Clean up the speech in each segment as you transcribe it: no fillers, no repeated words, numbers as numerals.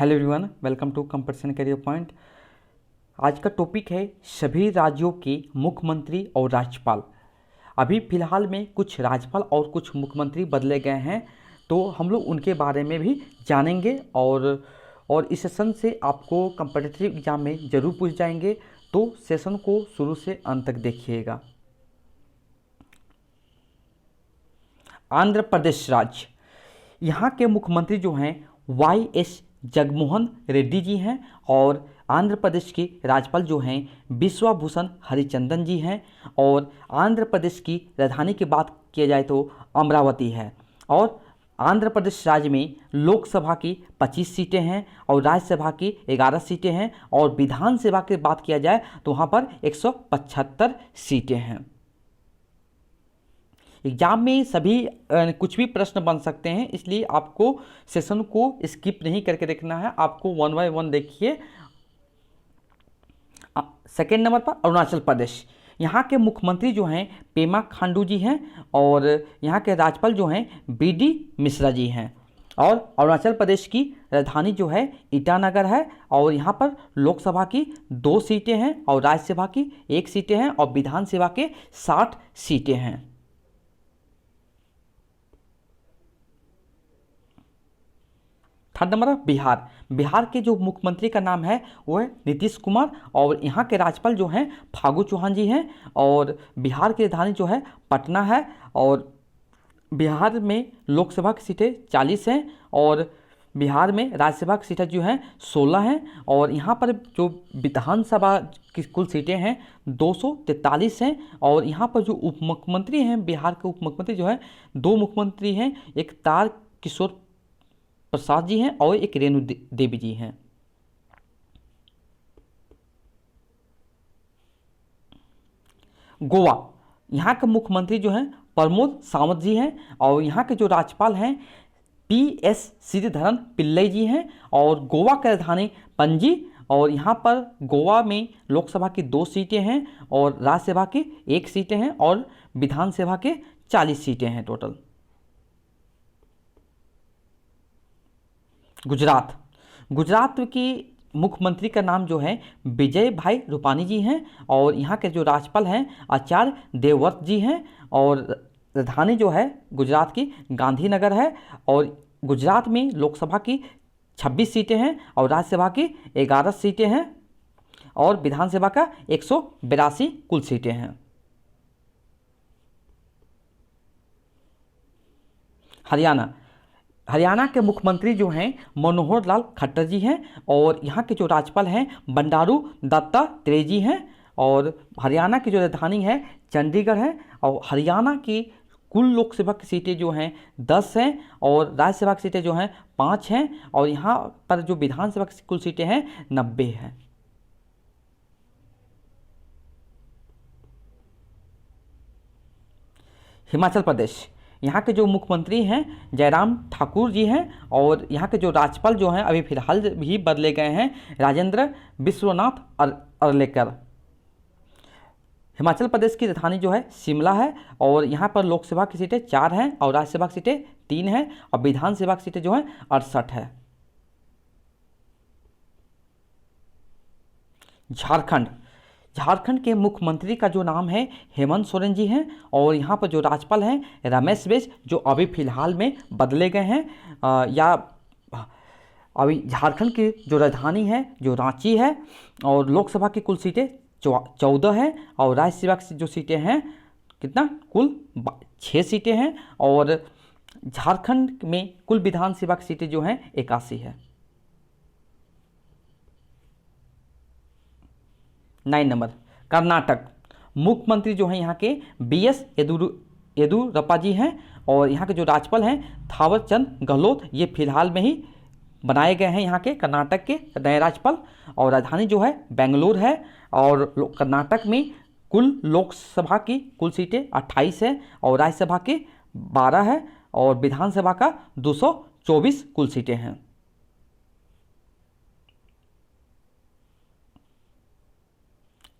Hello everyone, welcome to competition career point. आज का topic है सभी राज्यों के मुख्यमंत्री और राज्यपाल। अभी फ़िलहाल में कुछ राज्यपाल और कुछ मुख्यमंत्री बदले गए हैं, तो हम लोग उनके बारे में भी जानेंगे और इस सेशन से आपको कम्पिटिटिव एग्जाम में ज़रूर पूछ जाएंगे, तो सेशन को शुरू से अंत तक देखिएगा। आंध्र प्रदेश राज्य, यहाँ के मुख्यमंत्री जो हैं वाई.एस. जगनमोहन रेड्डी जी हैं और आंध्र प्रदेश के राज्यपाल जो हैं बिश्वभूषण हरिचंदन जी हैं। और आंध्र प्रदेश की राजधानी की बात किया जाए तो अमरावती है। और आंध्र प्रदेश राज्य में लोकसभा की 25 सीटें हैं और राज्यसभा की 11 सीटें हैं और विधानसभा की बात किया जाए तो वहाँ पर 175 सीटें हैं। एग्जाम में सभी कुछ भी प्रश्न बन सकते हैं, इसलिए आपको सेशन को स्किप नहीं करके देखना है, आपको वन बाय वन देखिए। सेकेंड नंबर पर अरुणाचल प्रदेश, यहाँ के मुख्यमंत्री जो हैं पेमा खांडू जी हैं और यहाँ के राज्यपाल जो हैं बी.डी. मिश्रा जी हैं। और अरुणाचल प्रदेश की राजधानी जो है ईटानगर है और यहाँ पर लोकसभा की 2 सीटें हैं और राज्यसभा की 1 सीटें हैं और विधानसभा के 60 सीटें हैं। थर्ड नंबर बिहार, बिहार के जो मुख्यमंत्री का नाम है वो है नीतीश कुमार और यहाँ के राज्यपाल जो हैं फागू चौहान जी हैं। और बिहार की राजधानी जो है पटना है और बिहार में लोकसभा की सीटें 40 हैं और बिहार में राज्यसभा की सीटें जो हैं 16 हैं। और यहाँ पर जो विधानसभा की कुल सीटें हैं 243 हैं। और यहाँ पर जो उप मुख्यमंत्री हैं, बिहार के उप मुख्यमंत्री जो हैं 2 मुख्यमंत्री हैं, एक तार किशोर प्रसाद जी हैं और एक रेणु देवी जी हैं। गोवा, यहाँ के मुख्यमंत्री जो हैं प्रमोद सावंत जी हैं और यहाँ के जो राज्यपाल हैं पी.एस. श्रीधरन पिल्लई जी हैं। और गोवा की राजधानी पणजी और यहाँ पर गोवा में लोकसभा की 2 सीटें हैं और राज्यसभा की 1 सीटें हैं और विधानसभा के 40 सीटें हैं टोटल। गुजरात, गुजरात की मुख्यमंत्री का नाम जो है विजय भाई रूपानी जी हैं और यहाँ के जो राज्यपाल हैं आचार्य देवव्रत जी हैं। और राजधानी जो है गुजरात की गांधीनगर है और गुजरात में लोकसभा की 26 सीटें हैं और राज्यसभा की 11 सीटें हैं और विधानसभा का 182 कुल सीटें हैं। हरियाणा, हरियाणा के मुख्यमंत्री जो हैं मनोहर लाल खट्टर जी हैं और यहाँ के जो राज्यपाल हैं बंडारू दत्तात्रेय जी हैं। और हरियाणा की जो राजधानी है चंडीगढ़ है और हरियाणा की कुल लोकसभा की सीटें जो हैं 10 हैं और राज्यसभा की सीटें जो हैं 5 हैं और यहाँ पर जो विधानसभा की कुल सीटें हैं 90 हैं। हिमाचल प्रदेश, यहाँ के जो मुख्यमंत्री हैं जयराम ठाकुर जी हैं और यहाँ के जो राज्यपाल जो हैं अभी फिलहाल भी बदले गए हैं राजेंद्र विश्वनाथ अर्लेकर। हिमाचल प्रदेश की राजधानी जो है शिमला है और यहाँ पर लोकसभा की सीटें 4 हैं और राज्यसभा की सीटें 3 हैं और विधानसभा की सीटें जो हैं 68 है। झारखंड, झारखंड के मुख्यमंत्री का जो नाम है हेमंत सोरेन जी हैं और यहाँ पर जो राज्यपाल हैं रमेश बैस जो अभी फ़िलहाल में बदले गए हैं। अभी झारखंड की जो राजधानी है जो रांची है और लोकसभा की कुल सीटें 14 हैं और राज्यसभा की जो सीटें हैं कितना कुल 6 सीटें हैं और झारखंड में कुल विधानसभा की सीटें जो हैं 81 है। 9 नंबर कर्नाटक, मुख्यमंत्री जो हैं यहाँ के बी.एस. येदियुरप्पा जी हैं और यहाँ के जो राज्यपाल हैं थावरचंद गहलोत, ये फिलहाल में ही बनाए गए हैं यहाँ के कर्नाटक के नए राज्यपाल। और राजधानी जो है बेंगलुरु है और कर्नाटक में कुल लोकसभा की कुल सीटें 28 है और राज्यसभा की 12 है और विधानसभा का 224 कुल सीटें हैं।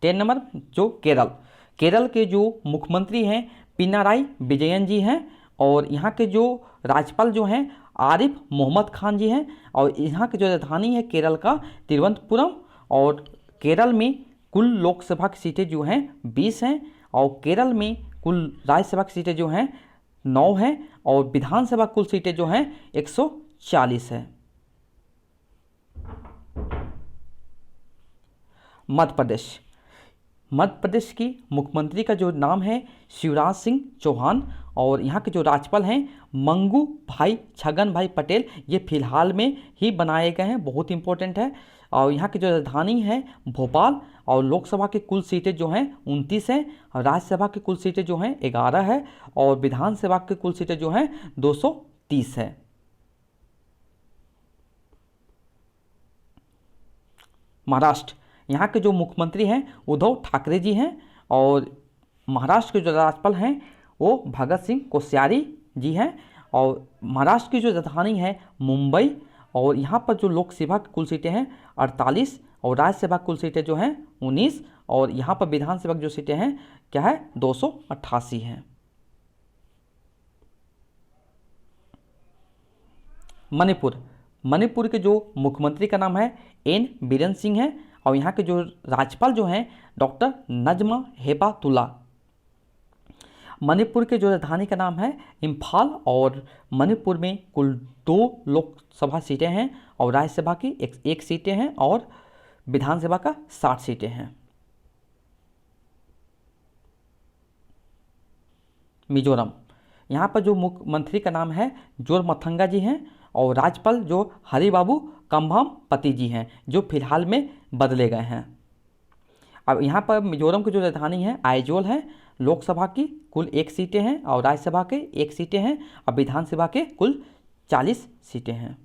टेन नंबर जो केरल, केरल के जो मुख्यमंत्री हैं पिनाराई विजयन जी हैं और यहाँ के जो राज्यपाल जो हैं आरिफ मोहम्मद खान जी हैं। और यहाँ की जो राजधानी है केरल का तिरुवनंतपुरम। और केरल में कुल लोकसभा की सीटें जो हैं 20 हैं। और केरल में कुल राज्यसभा की सीटें जो हैं 9 हैं। और विधानसभा कुल सीटें जो हैं 140 है। मध्य प्रदेश। मध्य प्रदेश की मुख्यमंत्री का जो नाम है शिवराज सिंह चौहान। और यहाँ के जो राज्यपाल हैं मंगू भाई छगन भाई पटेल। ये फिलहाल में ही बनाए गए हैं, बहुत इंपॉर्टेंट है। और यहाँ की जो राजधानी है भोपाल। और लोकसभा की कुल सीटें जो हैं 29 हैं। राज्यसभा की कुल सीटें जो हैं 11 है। और विधानसभा की कुल सीटें जो हैं 230 है। महाराष्ट्र। यहाँ के जो मुख्यमंत्री हैं उद्धव ठाकरे जी हैं। और महाराष्ट्र के जो राज्यपाल हैं वो भगत सिंह कोश्यारी जी हैं। और महाराष्ट्र की जो राजधानी है मुंबई। और यहाँ पर जो लोकसभा की कुल सीटें हैं 48। और राज्यसभा कुल सीटें जो हैं 19। और यहाँ पर विधानसभा की जो सीटें हैं क्या है 288 हैं। मणिपुर। मणिपुर के जो मुख्यमंत्री का नाम है एन बीरेन सिंह है। और यहाँ के जो राज्यपाल जो हैं डॉक्टर नजमा हेबातुल्ला। मणिपुर के जो राजधानी का नाम है इम्फाल। और मणिपुर में कुल 2 लोकसभा सीटें हैं। और राज्यसभा की एक सीटें हैं। और विधानसभा का 60 सीटें हैं। मिजोरम। यहाँ पर जो मुख्यमंत्री का नाम है जोरमथंगा जी हैं। और राज्यपाल जो हरिबाबू कंभाम पति जी हैं, जो फिलहाल में बदले गए हैं। अब यहाँ पर मिजोरम की जो राजधानी है आइजोल है। लोकसभा की कुल 1 सीटें हैं। और राज्यसभा के 1 सीटें हैं। और विधानसभा के कुल 40 सीटें हैं।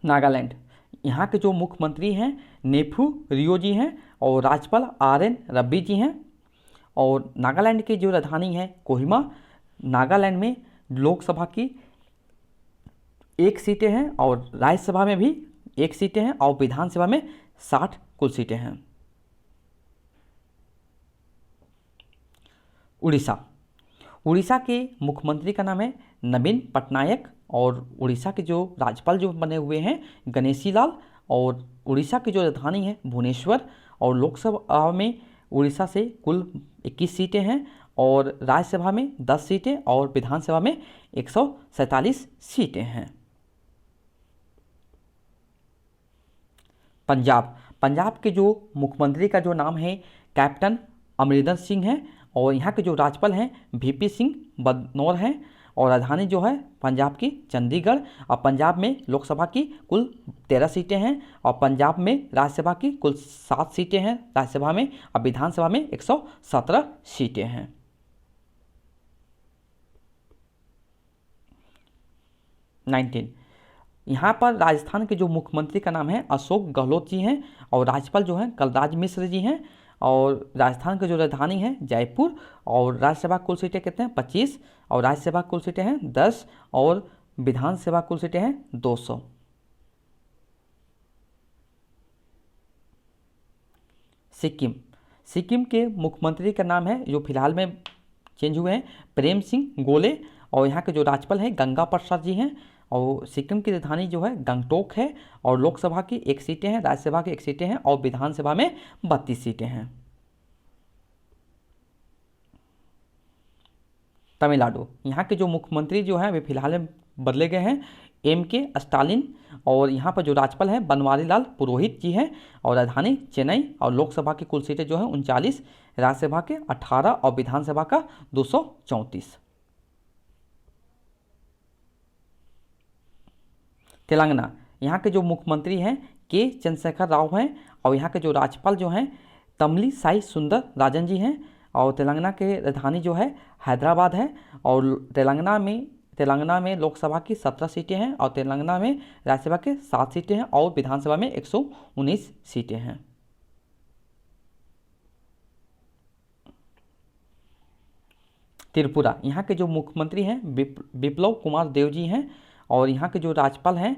नागालैंड। यहाँ के जो मुख्यमंत्री हैं नेफू रियो जी हैं। और राज्यपाल RN रब्बी जी हैं। और नागालैंड की जो राजधानी है कोहिमा। नागालैंड में लोकसभा की 1 सीटें हैं। और राज्यसभा में भी 1 सीटें हैं। और विधानसभा में 60 कुल सीटें हैं। उड़ीसा। उड़ीसा के मुख्यमंत्री का नाम है नवीन पटनायक। और उड़ीसा के जो राज्यपाल जो बने हुए हैं गणेशी लाल। और उड़ीसा की जो राजधानी है भुवनेश्वर। और लोकसभा में उड़ीसा से कुल 21 सीटें हैं। और राज्यसभा में 10 सीटें। और विधानसभा में 147 सीटें हैं। पंजाब। पंजाब के जो मुख्यमंत्री का जो नाम है कैप्टन अमरिंदर सिंह है। और यहाँ के जो राज्यपाल हैं VP सिंह बदनौर हैं। और राजधानी जो है पंजाब की चंडीगढ़। और पंजाब में लोकसभा की कुल 13 सीटें हैं। और पंजाब में राज्यसभा की कुल 7 सीटें हैं राज्यसभा में। और विधानसभा में 117 सीटें हैं। यहाँ पर राजस्थान के जो मुख्यमंत्री का नाम है अशोक गहलोत जी हैं। और राज्यपाल जो हैं कलराज मिश्र जी हैं। और राजस्थान की जो राजधानी है जयपुर। और राज्यसभा कुल सीटें कितने हैं 25। और राज्यसभा कुल सीटें हैं 10। और विधानसभा कुल सीटें हैं 200। सिक्किम। सिक्किम के मुख्यमंत्री का नाम है जो फिलहाल में चेंज हुए हैं प्रेम सिंह गोले। और यहाँ के जो राज्यपाल हैं गंगा प्रसाद जी हैं। और सिक्किम की राजधानी जो है गंगटोक है। और लोकसभा की 1 सीटें हैं, राज्यसभा की 1 सीटें हैं। और विधानसभा में 32 सीटें हैं। तमिलनाडु। यहाँ के जो मुख्यमंत्री जो हैं वे फिलहाल में बदले गए हैं MK स्टालिन। और यहाँ पर जो राज्यपाल हैं बनवारीलाल पुरोहित जी हैं। और राजधानी चेन्नई। और लोकसभा की कुल सीटें जो हैं 39। राज्यसभा के 18। और विधानसभा का 234। तेलंगाना। यहाँ के जो मुख्यमंत्री हैं K चंद्रशेखर राव हैं। और यहाँ के जो राज्यपाल जो हैं तमिली साई सुंदर राजन जी हैं। और तेलंगाना के राजधानी जो है हैदराबाद है। और तेलंगाना में लोकसभा की 17 सीटें हैं। और तेलंगाना में राज्यसभा के 7 सीटें हैं। और विधानसभा में 119 सीटें हैं। त्रिपुरा। यहाँ के जो मुख्यमंत्री हैं बिप्लब कुमार देव जी हैं। और यहाँ के जो राज्यपाल हैं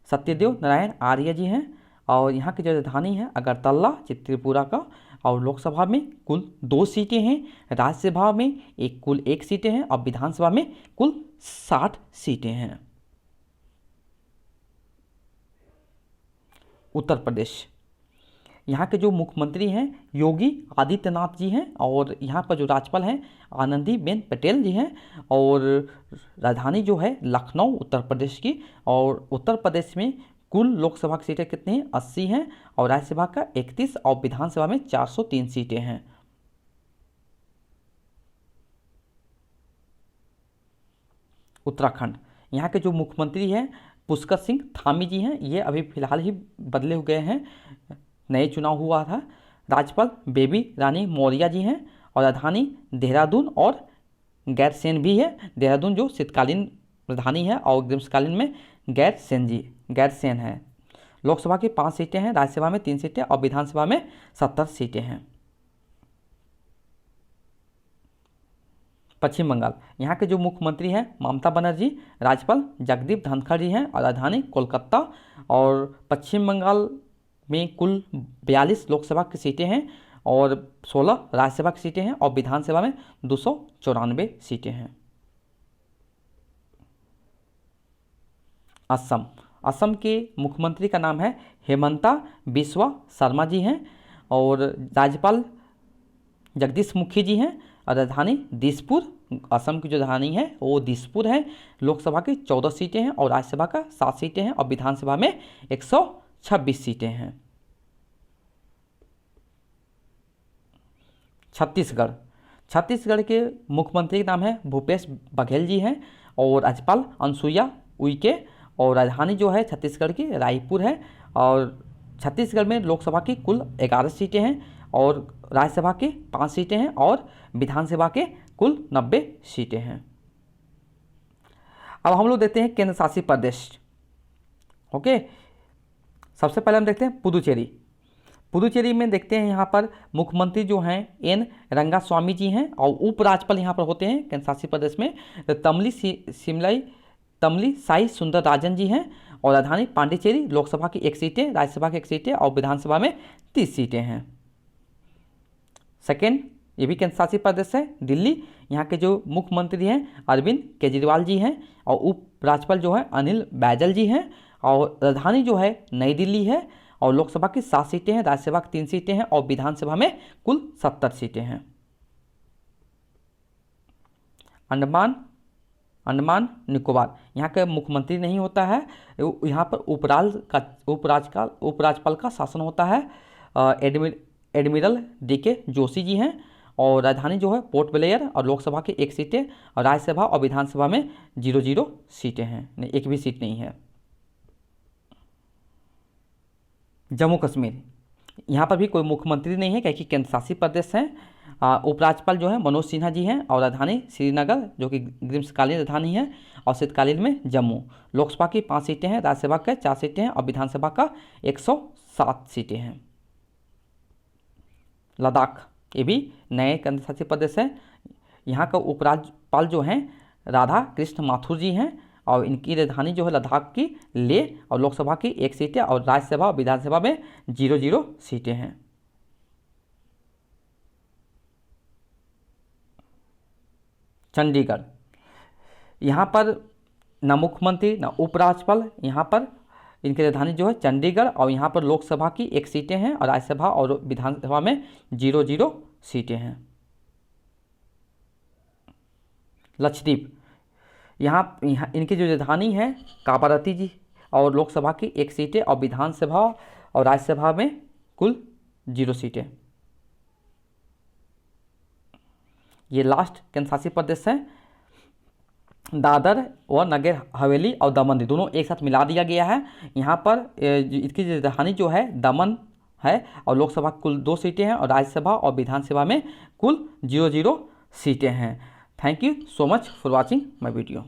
सत्यदेव नारायण आर्य जी हैं। और यहाँ की जो राजधानी है अगरतला त्रिपुरा का। और लोकसभा में कुल 2 सीटें हैं, राज्यसभा में कुल 1 सीटें हैं और विधानसभा में कुल 60 सीटें हैं। उत्तर प्रदेश, यहाँ के जो मुख्यमंत्री हैं योगी आदित्यनाथ जी हैं और यहाँ पर जो राज्यपाल हैं आनंदीबेन पटेल जी हैं और राजधानी जो है लखनऊ उत्तर प्रदेश की। और उत्तर प्रदेश में कुल लोकसभा की सीटें कितनी हैं? 80 हैं और राज्यसभा का 31 और विधानसभा में 403 सीटें हैं। उत्तराखंड, यहाँ के जो मुख्यमंत्री हैं पुष्कर सिंह धामी जी हैं, ये अभी फिलहाल ही बदले हुए हैं, नए चुनाव हुआ था। राज्यपाल बेबी रानी मौर्य जी हैं और राजधानी देहरादून और गैरसेन भी है। देहरादून जो शीतकालीन राजधानी है और ग्रीष्मकालीन में गैरसेन है। लोकसभा की 5 सीटें हैं, राज्यसभा में 3 सीटें और विधानसभा में 70 सीटें हैं। पश्चिम बंगाल, यहाँ के जो मुख्यमंत्री हैं ममता बनर्जी, राज्यपाल जगदीप धनखड़ जी हैं और राजधानी कोलकाता। और पश्चिम बंगाल में कुल 42 लोकसभा की सीटें हैं और 16 राज्यसभा की सीटें हैं और विधानसभा में 294 सीटें हैं। असम के मुख्यमंत्री का नाम है हेमंता बिस्वा शर्मा जी हैं और राज्यपाल जगदीश मुखी जी हैं और राजधानी दिसपुर। असम की जो राजधानी है वो दिसपुर है। लोकसभा की 14 सीटें हैं और राज्यसभा का 7 सीटें हैं और विधानसभा में 126 सीटें हैं। छत्तीसगढ़ के मुख्यमंत्री का नाम है भूपेश बघेल जी हैं और राज्यपाल अनुसुईया उइके और राजधानी जो है छत्तीसगढ़ की रायपुर है। और छत्तीसगढ़ में लोकसभा की कुल 11 सीटें हैं और राज्यसभा की 5 सीटें हैं और विधानसभा के कुल 90 सीटें हैं। अब हम लोग देखते हैं केंद्र शासित प्रदेश। ओके, सबसे पहले हम देखते हैं पुदुचेरी में देखते हैं यहाँ पर मुख्यमंत्री जो हैं एन रंगास्वामी जी हैं और उपराज्यपाल यहाँ पर होते हैं केंद्र शासित प्रदेश में तमिलिसाई सुंदरराजन जी हैं और राजधानी पांडिचेरी। लोकसभा की 1 सीटें, राज्यसभा की 1 सीटें और विधानसभा में 30 सीटें हैं। सेकेंड, ये भी केंद्र शासित प्रदेश है दिल्ली। यहाँ के जो मुख्यमंत्री हैं अरविंद केजरीवाल जी हैं और उपराज्यपाल जो है अनिल बैजल जी हैं और राजधानी जो है नई दिल्ली है और लोकसभा की 7 सीटें हैं, राज्यसभा की 3 सीटें हैं और विधानसभा में कुल 70 सीटें हैं। अंडमान निकोबार, यहाँ का मुख्यमंत्री नहीं होता है, यहाँ पर उपराज्यपाल का शासन होता है। एडमिरल DK जोशी जी हैं और राजधानी जो है पोर्ट ब्लेयर और लोकसभा की 1 सीटें और राज्यसभा और विधानसभा में 0 सीटें हैं, नहीं 1 भी सीट नहीं है। जम्मू कश्मीर, यहाँ पर भी कोई मुख्यमंत्री नहीं है क्योंकि केंद्र शासित प्रदेश है। उपराज्यपाल जो है मनोज सिन्हा जी हैं और राजधानी श्रीनगर जो कि ग्रीष्मकालीन राजधानी है और शीतकालीन में जम्मू। लोकसभा की 5 सीटें हैं, राज्यसभा के 4 सीटें हैं और विधानसभा का 107 सीटें हैं। लद्दाख, ये भी नए केंद्र शासित प्रदेश है। यहाँ का उपराज्यपाल जो हैं राधा कृष्ण माथुर जी हैं और इनकी राजधानी जो है लद्दाख की लेह और लोकसभा की 1 सीटें और राज्यसभा और विधानसभा में 0 सीटें हैं। चंडीगढ़, यहाँ पर न मुख्यमंत्री न उपराज्यपाल, यहाँ पर इनकी राजधानी जो है चंडीगढ़ और यहाँ पर लोकसभा की 1 सीटें हैं और राज्यसभा और विधानसभा में 0 सीटें हैं। लक्षद्वीप, यहाँ इनकी जो राजधानी है कावारत्ती जी और लोकसभा की 1 सीटें और विधानसभा और राज्यसभा में कुल 0 सीटें। ये लास्ट केंद्र शासित प्रदेश है। दादर और नगर हवेली और दमन दोनों एक साथ मिला दिया गया है। यहाँ पर इसकी राजधानी जो है दमन है और लोकसभा कुल 2 सीटें हैं और राज्यसभा और विधानसभा में कुल 0 सीटें हैं। Thank you so much for watching my video.